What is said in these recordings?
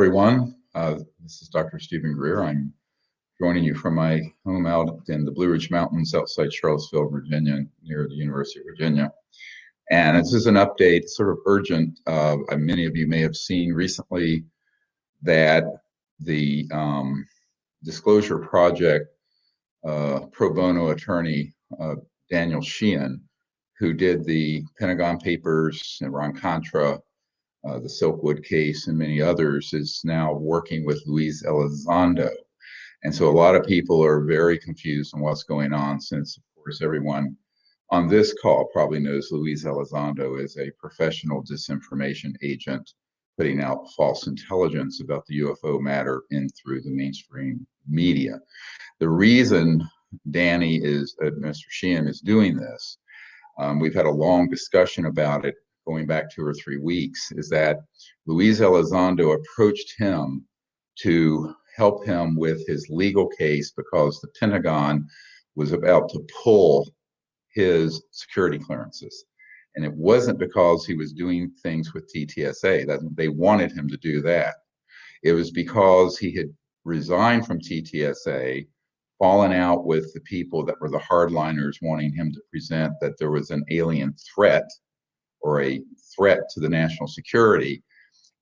everyone. This is Dr. Stephen Greer. I'm joining you from my home out in the Blue Ridge Mountains outside Charlottesville, Virginia, near the University of Virginia. And this is an update, sort of urgent. Many of you may have seen recently that the Disclosure Project pro bono attorney, Daniel Sheehan, who did the Pentagon Papers, Iran-Contra, the Silkwood case, and many others, is now working with Luis Elizondo. And so a lot of people are very confused on what's going on, since, of course, everyone on this call probably knows Luis Elizondo is a professional disinformation agent putting out false intelligence about the UFO matter in through the mainstream media. The reason Mr. Sheehan is doing this, we've had a long discussion about it going back 2 or 3 weeks, is that Luis Elizondo approached him to help him with his legal case because the Pentagon was about to pull his security clearances. And it wasn't because he was doing things with TTSA, that they wanted him to do that. It was because he had resigned from TTSA, fallen out with the people that were the hardliners wanting him to present that there was an alien threat or a threat to the national security.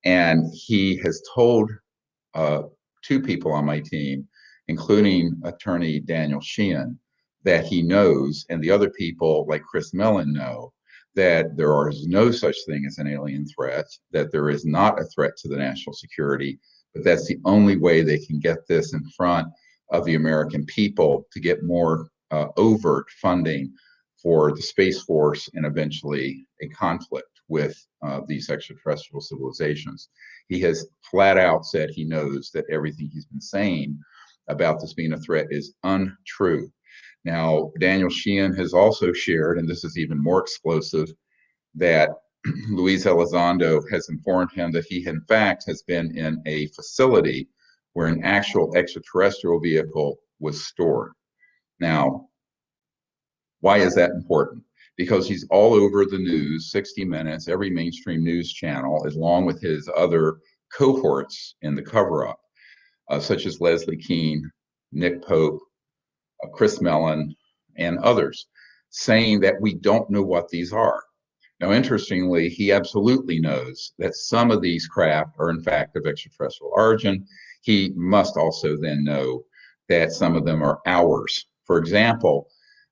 And he has told 2 people on my team, including attorney Daniel Sheehan, that he knows, and the other people like Chris Mellon know, that there is no such thing as an alien threat, that there is not a threat to the national security, but that's the only way they can get this in front of the American people to get more overt funding for the Space Force and eventually a conflict with these extraterrestrial civilizations. He has flat out said he knows that everything he's been saying about this being a threat is untrue. Now, Daniel Sheehan has also shared, and this is even more explosive, that Luis Elizondo has informed him that he, in fact, has been in a facility where an actual extraterrestrial vehicle was stored. Now, why is that important? Because he's all over the news, 60 Minutes, every mainstream news channel, along with his other cohorts in the cover-up, such as Leslie Kean, Nick Pope, Chris Mellon, and others, saying that we don't know what these are. Now, interestingly, he absolutely knows that some of these craft are, in fact, of extraterrestrial origin. He must also then know that some of them are ours. For example,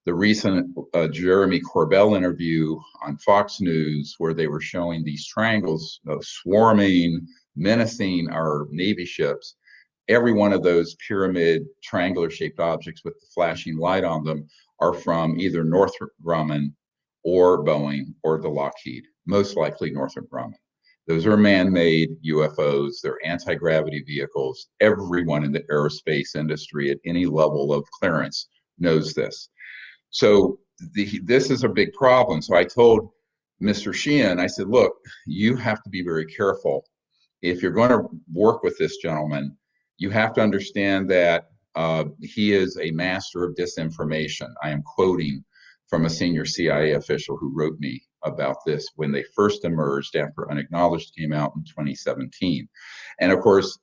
the recent Jeremy Corbell interview on Fox News, where they were showing these triangles swarming, menacing our Navy ships. Every one of those pyramid, triangular-shaped objects with the flashing light on them are from either Northrop Grumman or Boeing or the Lockheed, most likely Northrop Grumman. Those are man-made UFOs. They're anti-gravity vehicles. Everyone in the aerospace industry at any level of clearance knows this. So this is a big problem. So I told Mr. Sheehan, I said, look, you have to be very careful. If you're going to work with this gentleman, you have to understand that he is a master of disinformation. I am quoting from a senior CIA official who wrote me about this when they first emerged after Unacknowledged came out in 2017. And of course,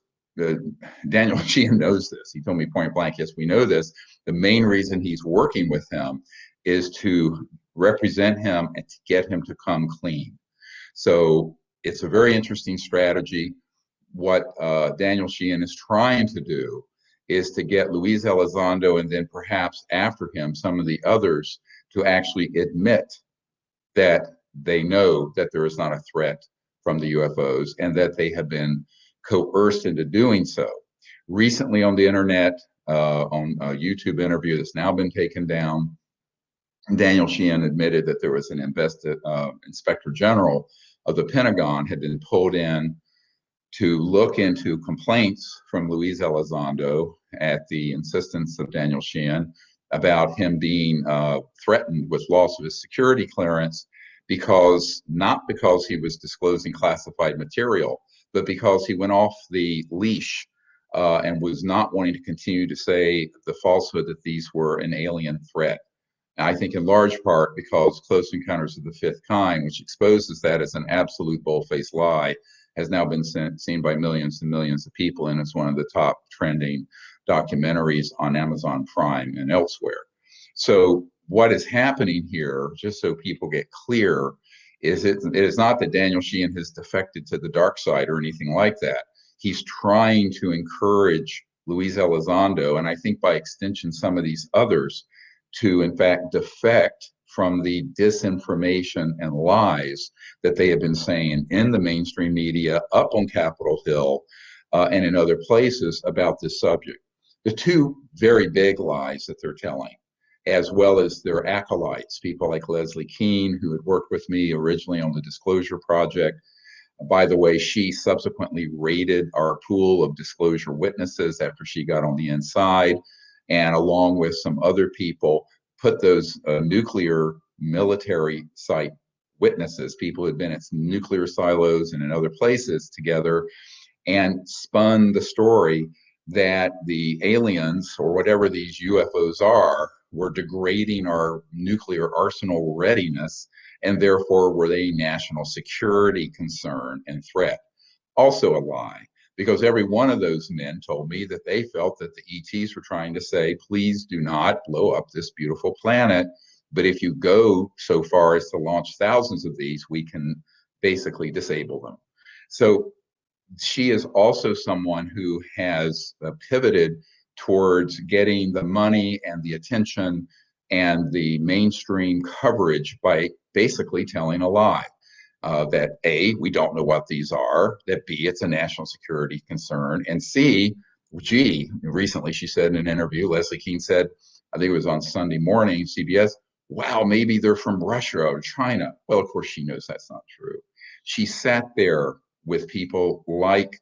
Daniel Sheehan knows this. He told me point blank, yes, we know this. The main reason he's working with him is to represent him and to get him to come clean. So it's a very interesting strategy. What Daniel Sheehan is trying to do is to get Luis Elizondo, and then perhaps after him, some of the others, to actually admit that they know that there is not a threat from the UFOs and that they have been coerced into doing so. Recently on the internet, on a YouTube interview that's now been taken down, Daniel Sheehan admitted that there was an inspector general of the Pentagon had been pulled in to look into complaints from Luis Elizondo at the insistence of Daniel Sheehan about him being threatened with loss of his security clearance, not because he was disclosing classified material, but because he went off the leash and was not wanting to continue to say the falsehood that these were an alien threat. I think in large part because Close Encounters of the Fifth Kind, which exposes that as an absolute bold-faced lie, has now been seen by millions and millions of people, and it's one of the top trending documentaries on Amazon Prime and elsewhere. So what is happening here, just so people get clear, is it is not that Daniel Sheehan has defected to the dark side or anything like that. He's trying to encourage Luis Elizondo, and I think by extension some of these others, to in fact defect from the disinformation and lies that they have been saying in the mainstream media, up on Capitol Hill, and in other places about this subject. The two very big lies that they're telling, as well as their acolytes, people like Leslie Kean, who had worked with me originally on the Disclosure Project. By the way, she subsequently raided our pool of disclosure witnesses after she got on the inside, and along with some other people, put those nuclear military site witnesses, people who had been at some nuclear silos and in other places together, and spun the story that the aliens, or whatever these UFOs are, were degrading our nuclear arsenal readiness, and therefore were they a national security concern and threat. Also a lie, because every one of those men told me that they felt that the ETs were trying to say, please do not blow up this beautiful planet, but if you go so far as to launch thousands of these, we can basically disable them. So she is also someone who has pivoted towards getting the money and the attention and the mainstream coverage by basically telling a lie. That A, we don't know what these are, that B, it's a national security concern, and C, G, recently she said in an interview, Leslie Kean said, I think it was on Sunday morning, CBS, wow, maybe they're from Russia or China. Well, of course she knows that's not true. She sat there with people like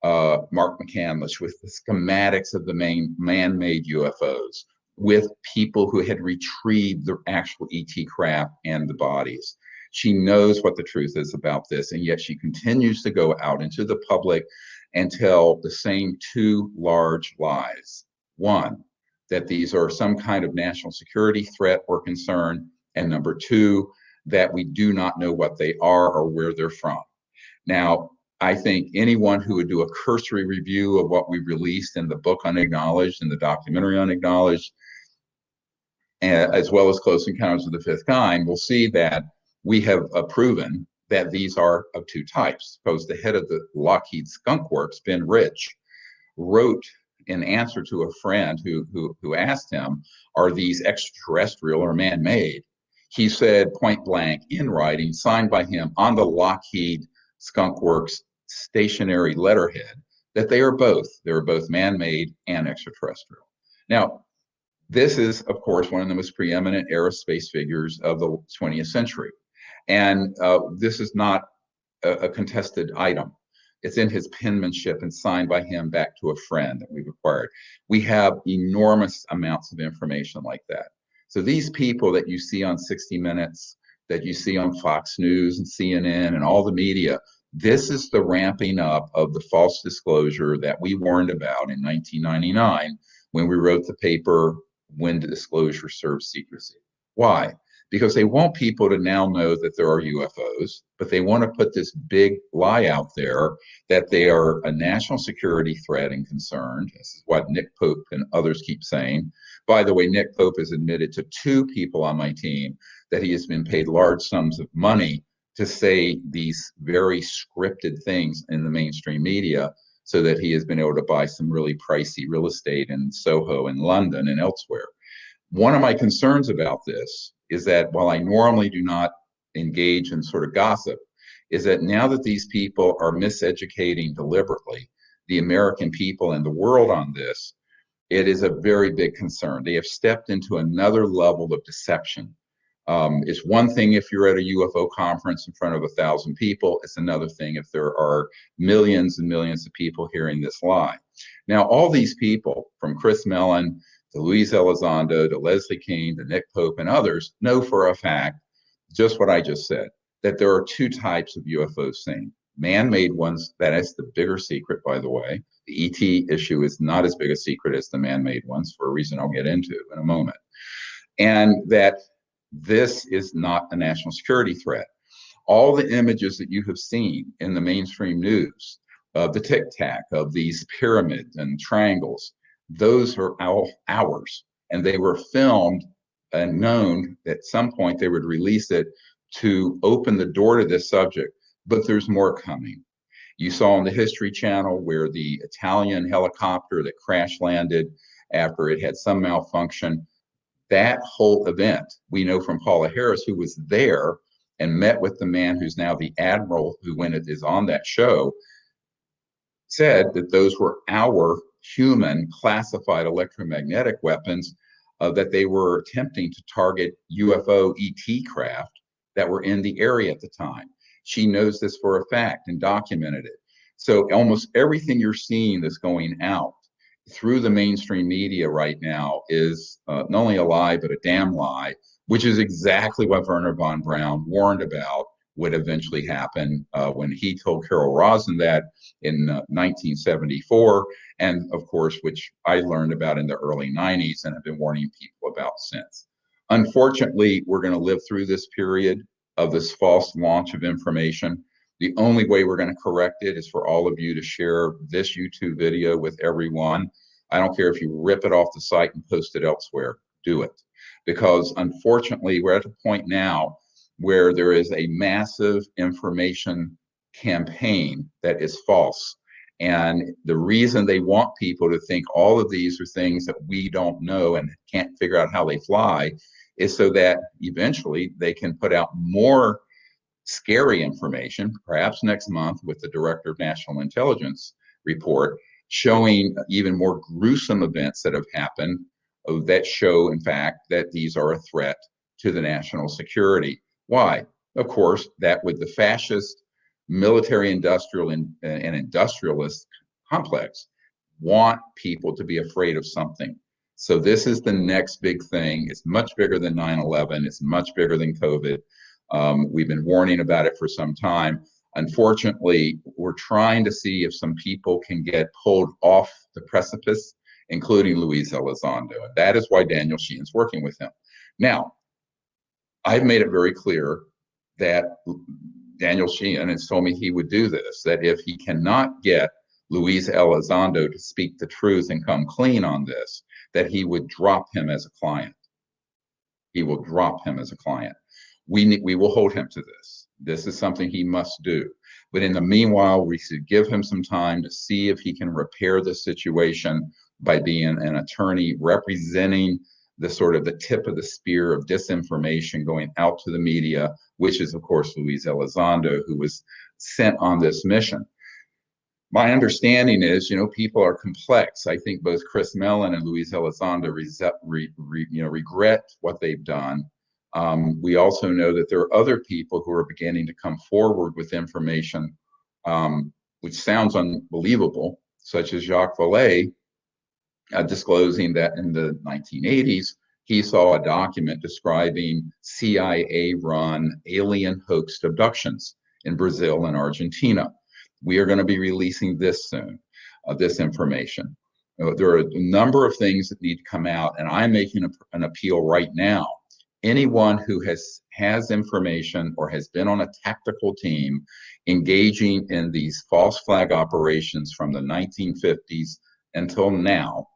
Mark McCandless, with the schematics of the main man-made UFOs, with people who had retrieved the actual ET craft and the bodies. She knows what the truth is about this, and yet she continues to go out into the public and tell the same two large lies. One, that these are some kind of national security threat or concern, and number two, that we do not know what they are or where they're from. Now, I think anyone who would do a cursory review of what we released in the book Unacknowledged and the documentary Unacknowledged, as well as Close Encounters of the Fifth Kind, will see that we have proven that these are of two types. Suppose the head of the Lockheed Skunk Works, Ben Rich, wrote in answer to a friend who asked him, are these extraterrestrial or man-made? He said point blank in writing, signed by him on the Lockheed Skunk Works stationary letterhead, that they are both. They're both man-made and extraterrestrial. Now, this is, of course, one of the most preeminent aerospace figures of the 20th century. And this is not a contested item. It's in his penmanship and signed by him back to a friend that we've acquired. We have enormous amounts of information like that. So these people that you see on 60 Minutes, that you see on Fox News and CNN and all the media, this is the ramping up of the false disclosure that we warned about in 1999 when we wrote the paper, When Disclosure Serves Secrecy. Why? Because they want people to now know that there are UFOs, but they want to put this big lie out there that they are a national security threat and concern. This is what Nick Pope and others keep saying. By the way, Nick Pope has admitted to two people on my team that he has been paid large sums of money to say these very scripted things in the mainstream media, so that he has been able to buy some really pricey real estate in Soho and London and elsewhere. One of my concerns about this is that while I normally do not engage in sort of gossip, is that now that these people are miseducating deliberately the American people and the world on this, it is a very big concern. They have stepped into another level of deception. It's one thing if you're at a UFO conference in front of 1,000 people. It's another thing if there are millions and millions of people hearing this lie. Now, all these people, from Chris Mellon to Luis Elizondo to Leslie Kean to Nick Pope and others, know for a fact just what I just said, that there are two types of UFOs seen. Man-made ones, that is the bigger secret, by the way. The ET issue is not as big a secret as the man-made ones, for a reason I'll get into in a moment. And that this is not a national security threat. All the images that you have seen in the mainstream news of the tic tac, of these pyramids and triangles, those are all ours. And they were filmed and known at some point they would release it to open the door to this subject. But there's more coming. You saw on the History Channel where the Italian helicopter that crash landed after it had some malfunction. That whole event, we know from Paula Harris, who was there and met with the man who's now the admiral who, when it is on that show, said that those were our human classified electromagnetic weapons, that they were attempting to target UFO ET craft that were in the area at the time. She knows this for a fact and documented it. So almost everything you're seeing that's going out through the mainstream media right now is not only a lie, but a damn lie, which is exactly what Werner von Braun warned about would eventually happen when he told Carol Rosin that in 1974, and of course, which I learned about in the early 90s and have been warning people about since. Unfortunately, we're going to live through this period of this false launch of information. The only way we're going to correct it is for all of you to share this YouTube video with everyone. I don't care if you rip it off the site and post it elsewhere, do it. Because unfortunately, we're at a point now where there is a massive information campaign that is false. And the reason they want people to think all of these are things that we don't know and can't figure out how they fly is so that eventually they can put out more scary information, perhaps next month with the Director of National Intelligence report, showing even more gruesome events that have happened that show, in fact, that these are a threat to the national security. Why? Of course, that with the fascist military industrial and industrialist complex want people to be afraid of something. So this is the next big thing. It's much bigger than 9/11. It's much bigger than COVID. We've been warning about it for some time. Unfortunately, we're trying to see if some people can get pulled off the precipice, including Luis Elizondo. And that is why Daniel Sheehan's working with him. Now, I've made it very clear that Daniel Sheehan has told me he would do this, that if he cannot get Luis Elizondo to speak the truth and come clean on this, that he would drop him as a client. He will drop him as a client. We will hold him to this. This is something he must do. But in the meanwhile, we should give him some time to see if he can repair the situation by being an attorney representing the sort of the tip of the spear of disinformation going out to the media, which is, of course, Luis Elizondo, who was sent on this mission. My understanding is, people are complex. I think both Chris Mellon and Luis Elizondo regret what they've done. We also know that there are other people who are beginning to come forward with information, which sounds unbelievable, such as Jacques Vallée, disclosing that in the 1980s, he saw a document describing CIA-run alien hoax abductions in Brazil and Argentina. We are going to be releasing this soon, this information. There are a number of things that need to come out, and I'm making an appeal right now. Anyone who has information or has been on a tactical team engaging in these false flag operations from the 1950s until now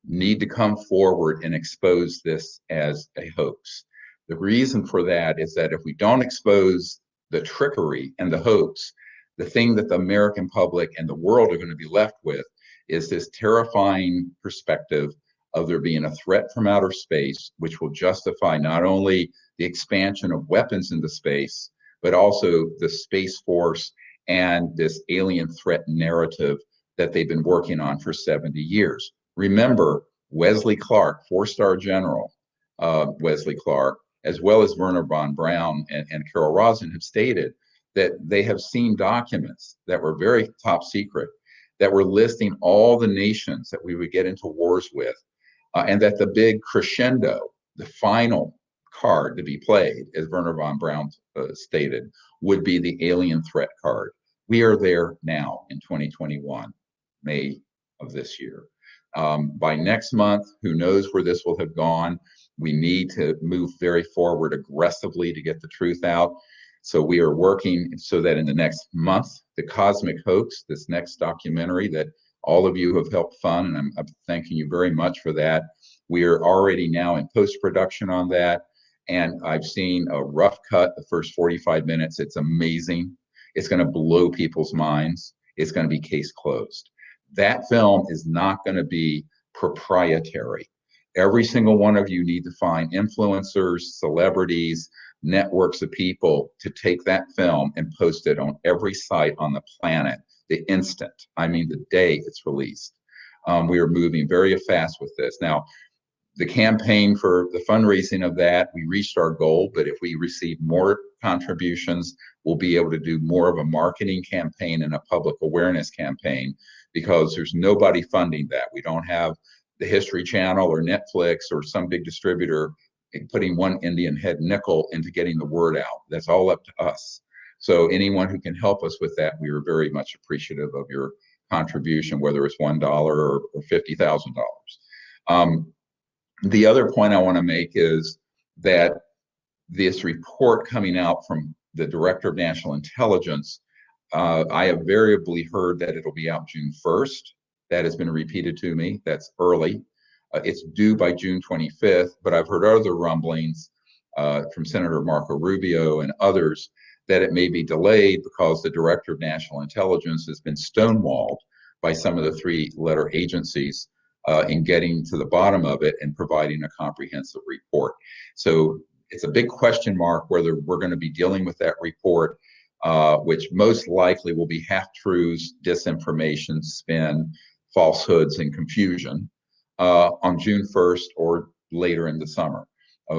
need to come forward and expose this as a hoax. The reason for that is that if we don't expose the trickery and the hoax, the thing that the American public and the world are going to be left with is this terrifying perspective of there being a threat from outer space, which will justify not only the expansion of weapons into space, but also the Space Force and this alien threat narrative that they've been working on for 70 years. Remember, Wesley Clark, four-star general Wesley Clark, as well as Werner von Braun and Carol Rosin have stated that they have seen documents that were very top secret, that were listing all the nations that we would get into wars with, and that the big crescendo, the final card to be played, as Werner von Braun stated, would be the alien threat card. We are there now in 2021, May of this year. By next month, who knows where this will have gone. We need to move very forward aggressively to get the truth out. So we are working so that in the next month, the Cosmic Hoax, this next documentary that all of you have helped fund, and I'm thanking you very much for that. We are already now in post-production on that, and I've seen a rough cut, the first 45 minutes. It's amazing. It's going to blow people's minds. It's going to be case closed. That film is not going to be proprietary. Every single one of you need to find influencers, celebrities, networks of people to take that film and post it on every site on the planet the instant, I mean the day it's released. We are moving very fast with this. Now, the campaign for the fundraising of that, we reached our goal, but if we receive more contributions, we'll be able to do more of a marketing campaign and a public awareness campaign, because there's nobody funding that. We don't have the History Channel or Netflix or some big distributor putting one Indian head nickel into getting the word out. That's all up to us. So anyone who can help us with that, we are very much appreciative of your contribution, whether it's $1 or $50,000. The other point I want to make is that this report coming out from the Director of National Intelligence, I have variably heard that it'll be out June 1st. That has been repeated to me. That's early. It's due by June 25th, but I've heard other rumblings from Senator Marco Rubio and others that it may be delayed because the Director of National Intelligence has been stonewalled by some of the three-letter agencies in getting to the bottom of it and providing a comprehensive report. So it's a big question mark whether we're going to be dealing with that report, which most likely will be half-truths, disinformation, spin, falsehoods, and confusion on June 1st or later in the summer.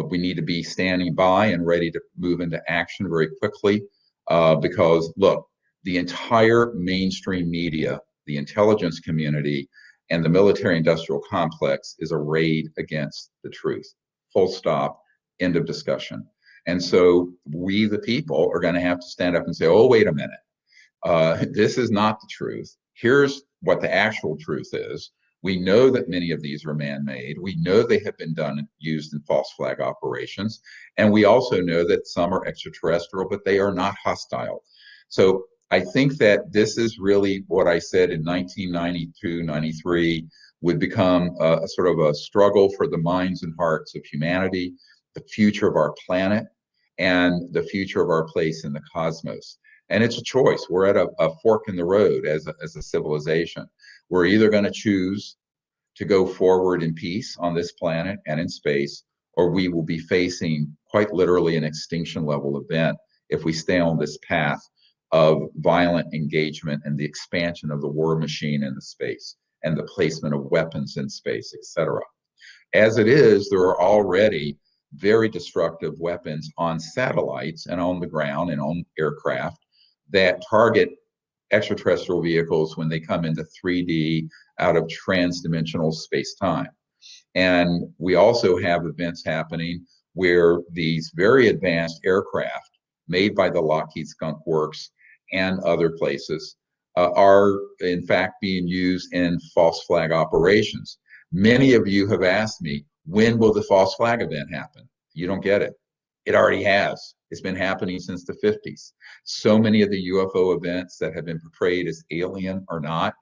We need to be standing by and ready to move into action very quickly because, look, the entire mainstream media, the intelligence community, and the military-industrial complex is arrayed against the truth. Full stop, end of discussion. And so we, the people, are going to have to stand up and say, oh, wait a minute. This is not the truth. Here's what the actual truth is. We know that many of these are man-made. We know they have been used in false flag operations. And we also know that some are extraterrestrial, but they are not hostile. So I think that this is really what I said in 1992, 93 would become a sort of a struggle for the minds and hearts of humanity, the future of our planet, and the future of our place in the cosmos. And it's a choice. We're at a fork in the road as a civilization. We're either going to choose to go forward in peace on this planet and in space, or we will be facing quite literally an extinction level event if we stay on this path of violent engagement and the expansion of the war machine in the space and the placement of weapons in space, etc. As it is, there are already very destructive weapons on satellites and on the ground and on aircraft that target extraterrestrial vehicles when they come into 3D out of trans-dimensional space-time. And we also have events happening where these very advanced aircraft made by the Lockheed Skunk Works and other places are in fact being used in false flag operations. Many of you have asked me, when will the false flag event happen? You don't get it. It already has. It's been happening since the 50s. So many of the UFO events that have been portrayed as alien or not,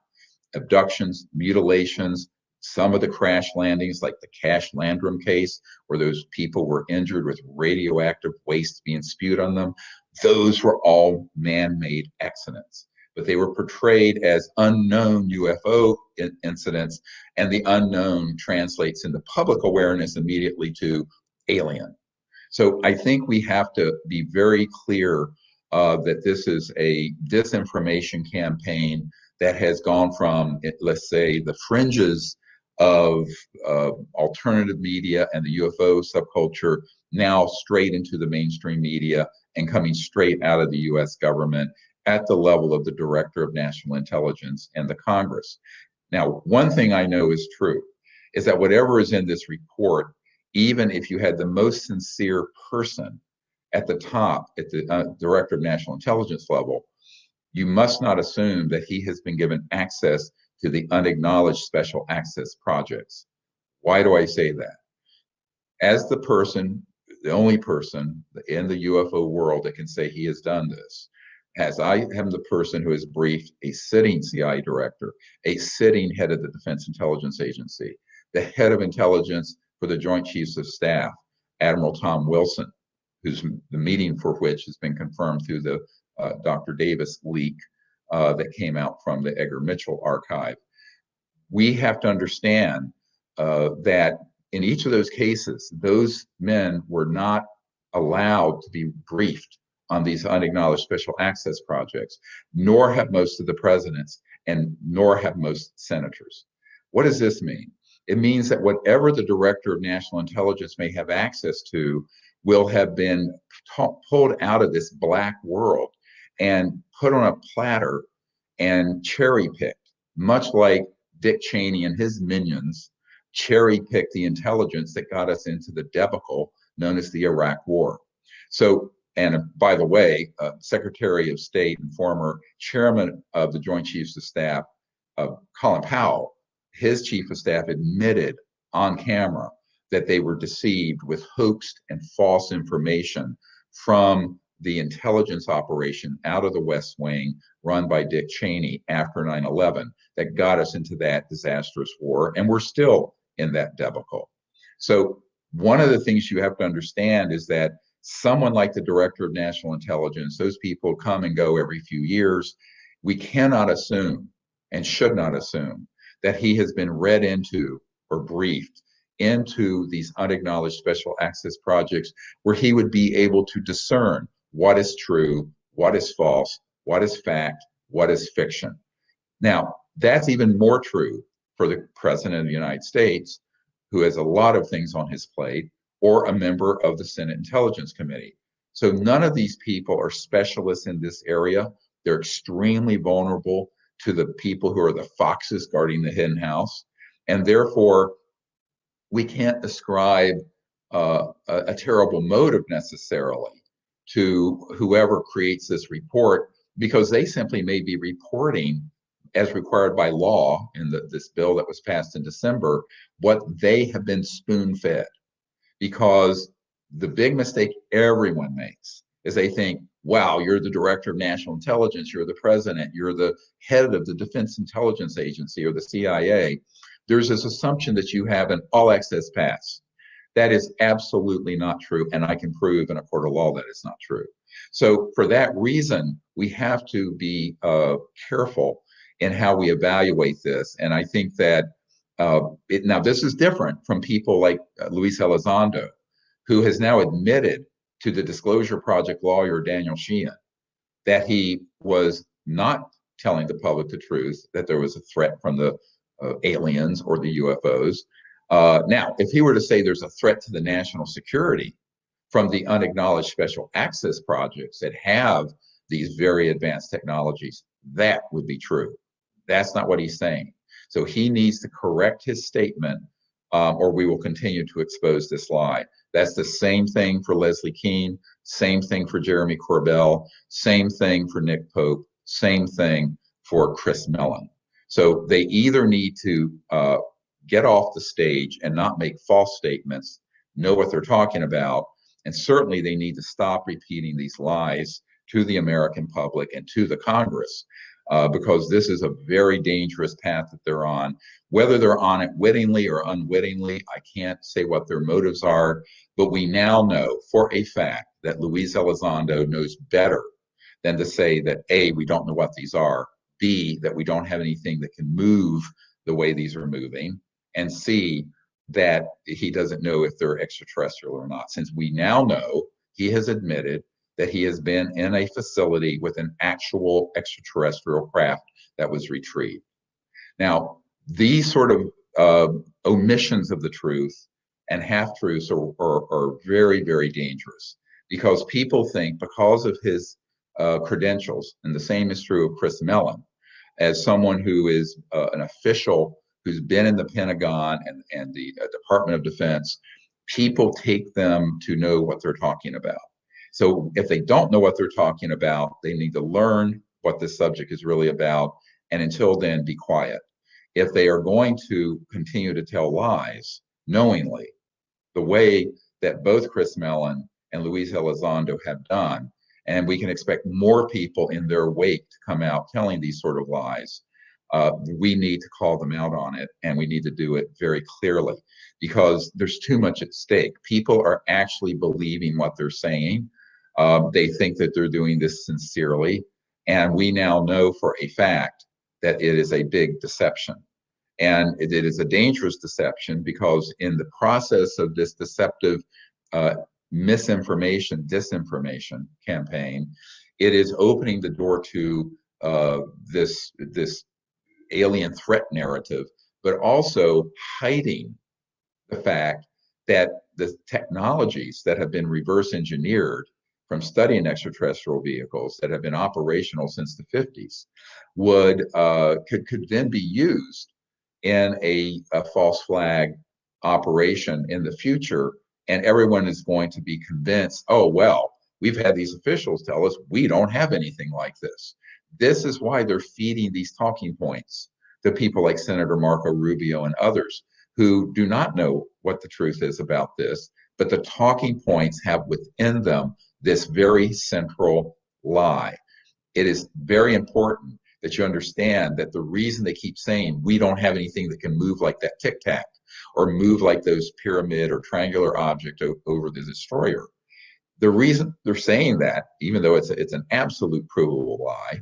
abductions, mutilations, some of the crash landings, like the Cash Landrum case, where those people were injured with radioactive waste being spewed on them, those were all man-made accidents. But they were portrayed as unknown UFO incidents, and the unknown translates into public awareness immediately to alien. So I think we have to be very clear that this is a disinformation campaign that has gone from, let's say, the fringes of alternative media and the UFO subculture now straight into the mainstream media and coming straight out of the US government at the level of the Director of National Intelligence and the Congress. Now, one thing I know is true is that whatever is in this report, even if you had the most sincere person at the top, at the Director of National Intelligence level, you must not assume that he has been given access to the unacknowledged special access projects. Why do I say that? As the person the only person in the UFO world that can say he has done this, as I am the person who has briefed a sitting CIA director, a sitting head of the Defense Intelligence Agency, the head of intelligence for the Joint Chiefs of Staff, Admiral Tom Wilson, who's the meeting for which has been confirmed through the Dr. Davis leak that came out from the Edgar Mitchell archive. We have to understand that in each of those cases, those men were not allowed to be briefed on these unacknowledged special access projects, nor have most of the presidents, and nor have most senators. What does this mean? It means that whatever the director of national intelligence may have access to will have been pulled out of this black world and put on a platter and cherry picked, much like Dick Cheney and his minions cherry picked the intelligence that got us into the debacle known as the Iraq War. So, and by the way, Secretary of State and former chairman of the Joint Chiefs of Staff, Colin Powell, his chief of staff admitted on camera that they were deceived with hoaxed and false information from the intelligence operation out of the West Wing run by Dick Cheney after 9/11 that got us into that disastrous war. And we're still in that debacle. So one of the things you have to understand is that someone like the director of national intelligence, those people come and go every few years. We cannot assume and should not assume that he has been read into or briefed into these unacknowledged special access projects where he would be able to discern what is true, what is false, what is fact, what is fiction. Now, that's even more true for the president of the United States, who has a lot of things on his plate, or a member of the Senate Intelligence Committee. So none of these people are specialists in this area. They're extremely vulnerable to the people who are the foxes guarding the hen house. And therefore, we can't ascribe a terrible motive necessarily to whoever creates this report, because they simply may be reporting as required by law in this bill that was passed in December, what they have been spoon-fed. Because the big mistake everyone makes is they think, wow, you're the director of national intelligence, you're the president, you're the head of the Defense Intelligence Agency or the CIA. There's this assumption that you have an all access pass. That is absolutely not true. And I can prove in a court of law that it's not true. So for that reason, we have to be careful in how we evaluate this. And I think that now this is different from people like Luis Elizondo, who has now admitted to the Disclosure Project lawyer, Daniel Sheehan, that he was not telling the public the truth, that there was a threat from the aliens or the UFOs. Now, if he were to say there's a threat to the national security from the unacknowledged special access projects that have these very advanced technologies, that would be true. That's not what he's saying. So he needs to correct his statement, or we will continue to expose this lie. That's the same thing for Leslie Kean, same thing for Jeremy Corbell, same thing for Nick Pope, same thing for Chris Mellon. So they either need to get off the stage and not make false statements, know what they're talking about, and certainly they need to stop repeating these lies to the American public and to the Congress, because this is a very dangerous path that they're on. Whether they're on it wittingly or unwittingly, I can't say what their motives are, but we now know for a fact that Luis Elizondo knows better than to say that A, we don't know what these are, B, that we don't have anything that can move the way these are moving, and C, that he doesn't know if they're extraterrestrial or not. Since we now know, he has admitted that he has been in a facility with an actual extraterrestrial craft that was retrieved. Now, these sort of omissions of the truth and half-truths are very, very dangerous, because people think because of his credentials, and the same is true of Chris Mellon, as someone who is an official who's been in the Pentagon and the Department of Defense, people take them to know what they're talking about. So if they don't know what they're talking about, they need to learn what this subject is really about, and until then, be quiet. If they are going to continue to tell lies knowingly, the way that both Chris Mellon and Luis Elizondo have done. And we can expect more people in their wake to come out telling these sort of lies. We need to call them out on it, and we need to do it very clearly because there's too much at stake. People are actually believing what they're saying. They think that they're doing this sincerely, and we now know for a fact that it is a big deception. And it is a dangerous deception because in the process of this deceptive misinformation, disinformation campaign, it is opening the door to this alien threat narrative, but also hiding the fact that the technologies that have been reverse engineered from studying extraterrestrial vehicles that have been operational since the 50s could then be used in a false flag operation in the future, and everyone is going to be convinced, oh well, we've had these officials tell us we don't have anything like this. This is why they're feeding these talking points to people like Senator Marco Rubio and others who do not know what the truth is about this, but the talking points have within them this very central lie. It is very important that you understand that the reason they keep saying we don't have anything that can move like that Tic Tac or move like those pyramid or triangular object over the destroyer, the reason they're saying that, even though it's an absolute provable lie,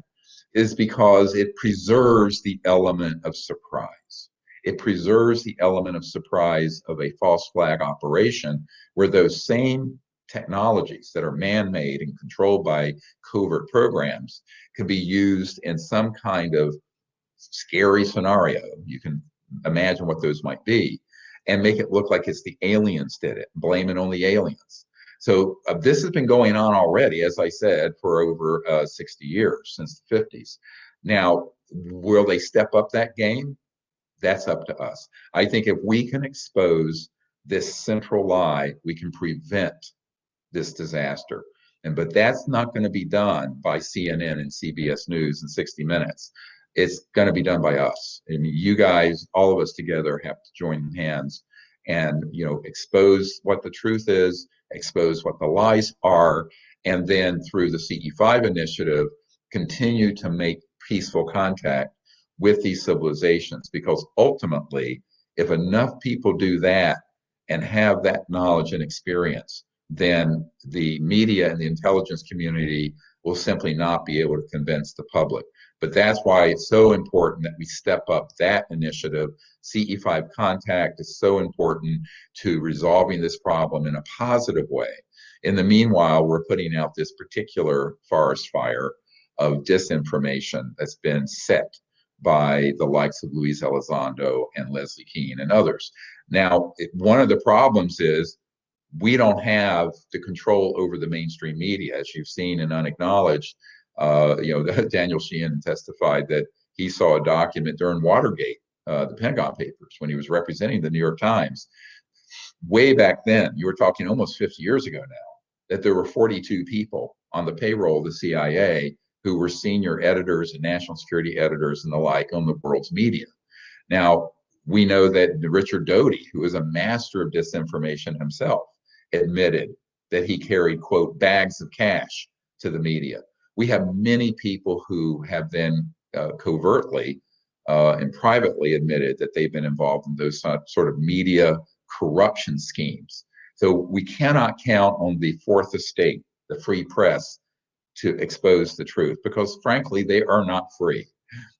is because it preserves the element of surprise. It preserves the element of surprise of a false flag operation where those same technologies that are man-made and controlled by covert programs can be used in some kind of scary scenario. You can imagine what those might be and make it look like it's the aliens did it, blame it on the aliens. So this has been going on already, as I said, for over 60 years, since the 50s. Now, will they step up that game? That's up to us. I think if we can expose this central lie, we can prevent this disaster. But that's not going to be done by CNN and CBS News in 60 Minutes. It's going to be done by us. I mean, you guys, all of us together, have to join hands and expose what the truth is, expose what the lies are, and then through the CE5 initiative, continue to make peaceful contact with these civilizations. Because ultimately, if enough people do that and have that knowledge and experience, then the media and the intelligence community will simply not be able to convince the public. But that's why it's so important that we step up that initiative. CE5 contact is so important to resolving this problem in a positive way. In the meanwhile, we're putting out this particular forest fire of disinformation that's been set by the likes of Luis Elizondo and Leslie Kean and others. Now, one of the problems is we don't have the control over the mainstream media, as you've seen in Unacknowledged. Daniel Sheehan testified that he saw a document during Watergate, the Pentagon Papers, when he was representing the New York Times. Way back then, you were talking almost 50 years ago now, that there were 42 people on the payroll of the CIA who were senior editors and national security editors and the like on the world's media. Now, we know that Richard Doty, who is a master of disinformation himself, admitted that he carried, quote, bags of cash to the media. We have many people who have then covertly and privately admitted that they've been involved in those sort of media corruption schemes. So we cannot count on the fourth estate, the free press, to expose the truth, because frankly, they are not free.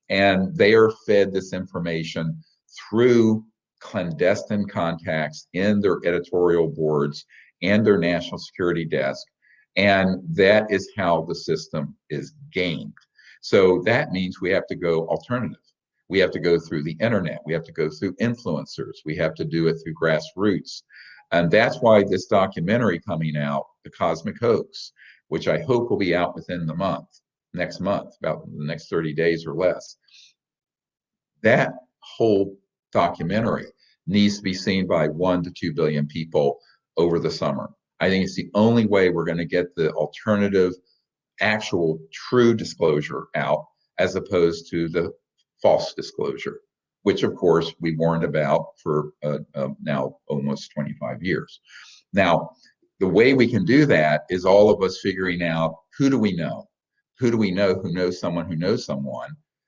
And they are fed this information through clandestine contacts in their editorial boards and their national security desk. And that is how the system is gamed. So that means we have to go alternative. We have to go through the internet. We have to go through influencers. We have to do it through grassroots. And that's why this documentary coming out, The Cosmic Hoax, which I hope will be out within the next month, about the next 30 days or less. That whole documentary needs to be seen by 1 to 2 billion people over the summer. I think it's the only way we're going to get the alternative, actual, true disclosure out, as opposed to the false disclosure, which of course we warned about for now almost 25 years. Now, the way we can do that is all of us figuring out, who do we know? Who do we know who knows someone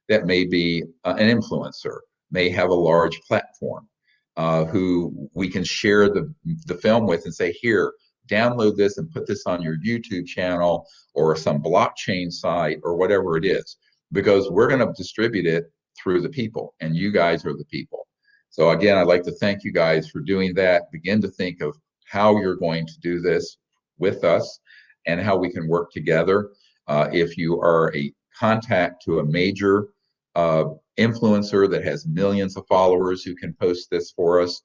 that may be an influencer, may have a large platform, who we can share the film with and say, here, download this and put this on your YouTube channel or some blockchain site or whatever it is, because we're going to distribute it through the people, and you guys are the people. So again, I'd like to thank you guys for doing that. Begin to think of how you're going to do this with us and how we can work together. If you are a contact to a major influencer that has millions of followers who can post this for us,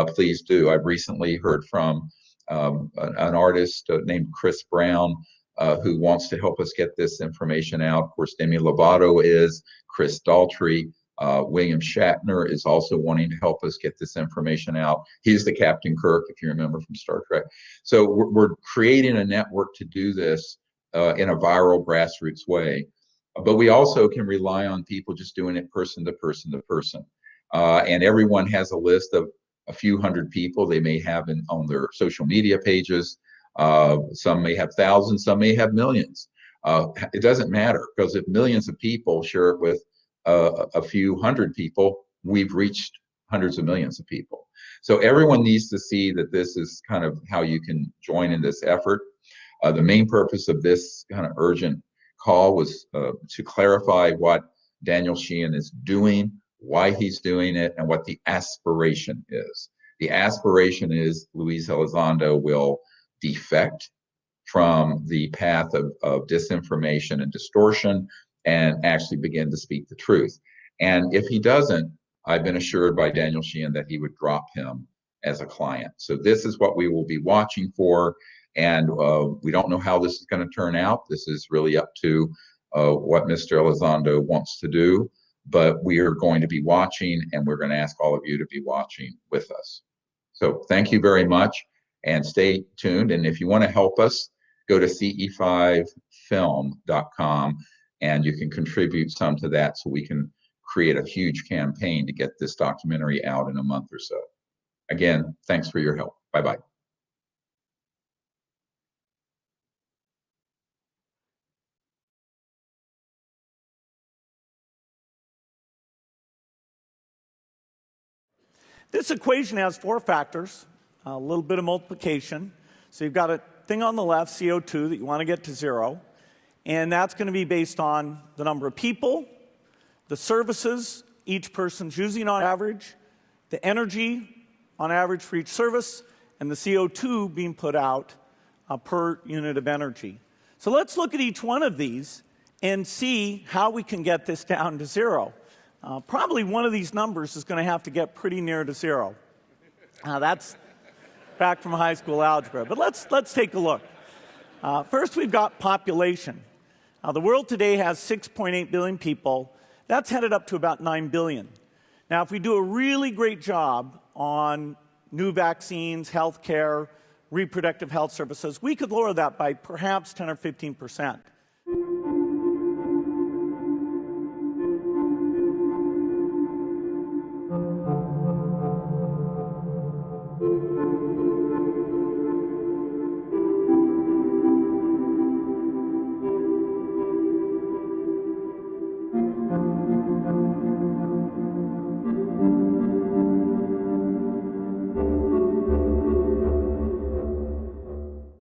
please do. I've recently heard from an artist named Chris Brown, who wants to help us get this information out. Of course, Demi Lovato is, Chris Daltrey, William Shatner is also wanting to help us get this information out. He's the Captain Kirk, if you remember from Star Trek. So we're creating a network to do this in a viral grassroots way. But we also can rely on people just doing it person to person to person. And everyone has a list of a few hundred people they may have on their social media pages. Some may have thousands, some may have millions. It doesn't matter, because if millions of people share it with a few hundred people, we've reached hundreds of millions of people. So everyone needs to see that this is kind of how you can join in this effort. The main purpose of this kind of urgent call was to clarify what Daniel Sheehan is doing, why he's doing it, and what the aspiration is. The aspiration is Luis Elizondo will defect from the path of disinformation and distortion and actually begin to speak the truth. And if he doesn't, I've been assured by Daniel Sheehan that he would drop him as a client. So this is what we will be watching for. And we don't know how this is going to turn out. This is really up to what Mr. Elizondo wants to do. But we are going to be watching, and we're going to ask all of you to be watching with us. So thank you very much, and stay tuned. And if you want to help us, go to ce5film.com, and you can contribute some to that so we can create a huge campaign to get this documentary out in a month or so. Again, thanks for your help. Bye-bye. This equation has four factors, a little bit of multiplication. So you've got a thing on the left, CO2, that you want to get to zero. And that's going to be based on the number of people, the services each person's using on average, the energy on average for each service, and the CO2 being put out per unit of energy. So let's look at each one of these and see how we can get this down to zero. Probably one of these numbers is going to have to get pretty near to zero. That's back from high school algebra. But let's take a look. First, we've got population. The world today has 6.8 billion people. That's headed up to about 9 billion. Now, if we do a really great job on new vaccines, healthcare, reproductive health services, we could lower that by perhaps 10 or 15%.